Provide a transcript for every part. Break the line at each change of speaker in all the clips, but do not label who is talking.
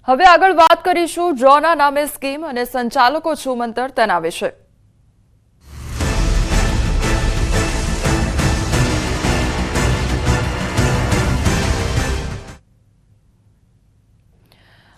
હવે આગળ વાત કરીશું ડ્રોના નામે સ્કીમ અને સંચાલકો છુમંતર તેના વિશે।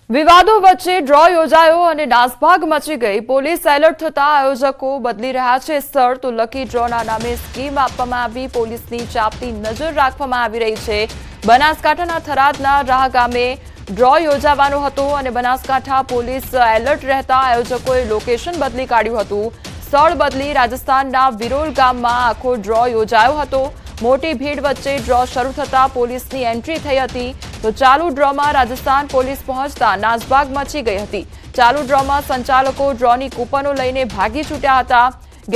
વિવાદો વચ્ચે ડ્રો યોજાયો અને નાસભાગ મચી ગઈ। પોલીસ એલર્ટ થતા આયોજકો બદલી રહ્યા છે સ્થળ। તો લકી ડ્રોના નામે સ્કીમ આપવામાં આવી। પોલીસની ચાપતી નજર રાખવામાં આવી રહી છે। બનાસકાંઠાના થરાદના રાહ ગામે ડ્રો યોજાવાનો હતો અને બનાસકાંઠા પોલીસ એલર્ટ રહેતા આયોજકોએ લોકેશન બદલી કાઢ્યું હતું। સ્થળ બદલી રાજસ્થાનના વિરોલ ગામમાં આખો ડ્રો યોજાયો હતો। મોટી ભીડ વચ્ચે ડ્રો શરૂ થતા પોલીસની એન્ટ્રી થઈ હતી। તો ચાલુ ડ્રોમાં રાજસ્થાન પોલીસ પહોંચતા નાસભાગ મચી ગઈ હતી। ચાલુ ડ્રોમાં સંચાલકો ડ્રોની કૂપનો લઈને ભાગી છૂટ્યા હતા।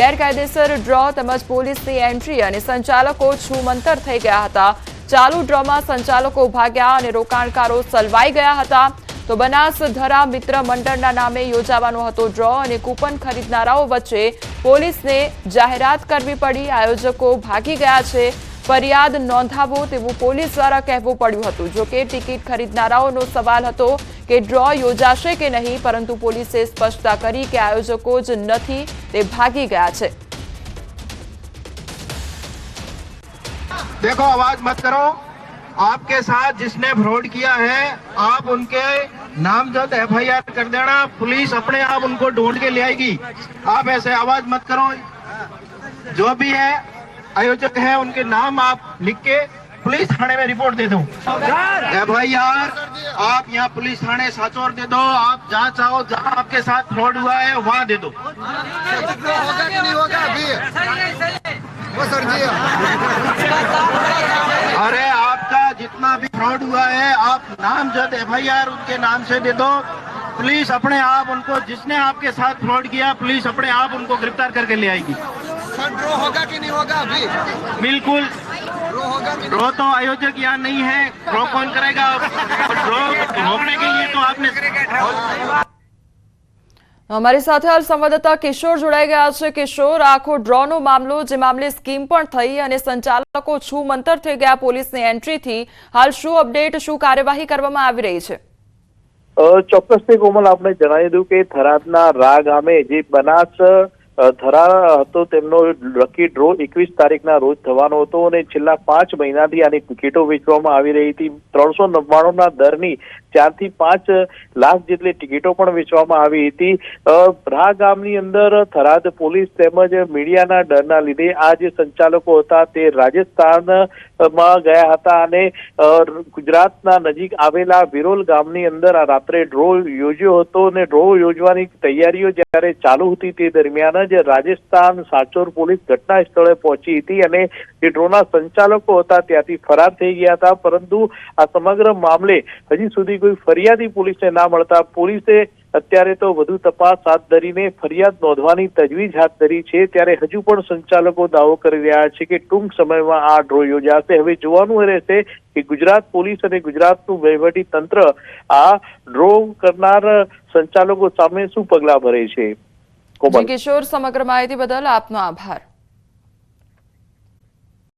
ગેરકાયદેસર ડ્રો તેમજ પોલીસની એન્ટ્રી અને સંચાલકો છુમંતર થઈ ગયા હતા। ચાલુ ડ્રોમાં સંચાલકો ભાગ્યા અને રોકાણકારો સલવાઈ ગયા હતા। તો બનાસધરા મિત્ર મંડળના નામે યોજાવાનો હતો ડ્રો અને કૂપન ખરીદનારાઓ વચ્ચે પોલીસને જાહેરાત કરવી પડી। આયોજકો ભાગી ગયા છે। ફરિયાદ નોંધાવો તેવું પોલીસ દ્વારા કહેવું પડ્યું હતું। જો કે ટિકિટ ખરીદનારાઓનો સવાલ હતો કે ડ્રો યોજાશે કે નહીં, પરંતુ પોલીસે સ્પષ્ટતા કરી કે આયોજકો જ નથી, તે ભાગી ગયા છે।
देखो, आवाज मत करो। आपके साथ जिसने फ्रॉड किया है, आप उनके नामजद एफआईआर कर देना। पुलिस अपने आप उनको ढूंढ के ले आएगी। आप ऐसे आवाज मत करो। जो भी है आयोजक है, उनके नाम आप लिख के पुलिस थाने में रिपोर्ट दे दो। एफआईआर आप यहाँ पुलिस थाने साचौर दे दो। आप जहाँ चाहो, जहाँ आपके साथ फ्रॉड हुआ है वहाँ दे दो।
होगा कि नहीं होगा अभी वो सर जी।
अरे आपका जितना भी फ्रॉड हुआ है, आप नामजद एफआईआर उनके नाम से दे दो। पुलिस अपने आप उनको, जिसने आपके साथ फ्रॉड किया, पुलिस अपने आप उनको गिरफ्तार करके ले आएगी।
सर ड्रॉ होगा कि नहीं होगा अभी?
बिल्कुल
ड्रॉ होगा कि
ड्रॉ तो आयोजक यहाँ नहीं है। ड्रॉ कौन करेगा? ड्रॉ रोकने के लिए तो आपने।
हमारी साथ हाल संवाददाता किशोर जोड़ाई गया है। किशोर, आखो ड्रोनो मामलो जे मामले स्कीम पण थई अने संचालको छूमंतर थई गया पोलीसनी एंट्री थी, हाल शू अपडेट, शू कार्यवाही करवामां आवी रही छे?
ચોક્કસથી કોમલ, આપણે જણાવી દઉં કે થરાદના રા ગામે જે બનાસ ધરા હતો તેમનો લકી ડ્રો 21 તારીખના રોજ થવાનો હતો અને છેલ્લા 5 મહિનાથી આની ટિકિટો વેચવામાં આવી રહી હતી। 399ના દરની 4 થી 5 લાખ જેટલી ટિકિટો પણ વેચવામાં આવી હતી। રા ગામની અંદર થરાદ પોલીસ તેમજ મીડિયાના ડરના લીધે આ જે સંચાલકો હતા તે રાજસ્થાનમાં ગયા હતા અને ગુજરાતના નજીક આવેલા વિરોલ ગામની અંદર આ રાત્રે ડ્રો યોજ્યો હતો અને ડ્રો યોજવાની તૈયારીઓ જ્યારે ચાલુ હતી તે દરમિયાન જ રાજસ્થાન સાચોર પોલીસ ઘટના સ્થળે પહોંચી હતી અને જે ડ્રોના સંચાલકો હતા ત્યાંથી ફરાર થઈ ગયા હતા। પરંતુ આ સમગ્ર મામલે હજી સુધી કોઈ ફરિયાદી પોલીસને ના મળતા પોલીસે અત્યારે તો વધુ તપાસ હાથ ધરીને ફરિયાદ નોંધવાની તજવીજ હાથ ધરી છે। ત્યારે હજુ પણ સંચાલકો દાવો કરી રહ્યા છે કે ટૂંક સમયમાં આ ડ્રો યોજાશે। હવે જોવાનું રહેશે કે ગુજરાત પોલીસ અને ગુજરાતનું વહીવટી તંત્ર આ ડ્રો કરનાર સંચાલકો સામે શું પગલાં ભરે છે।
કિશોર, સમગ્ર માહિતી બદલ આપનો આભાર।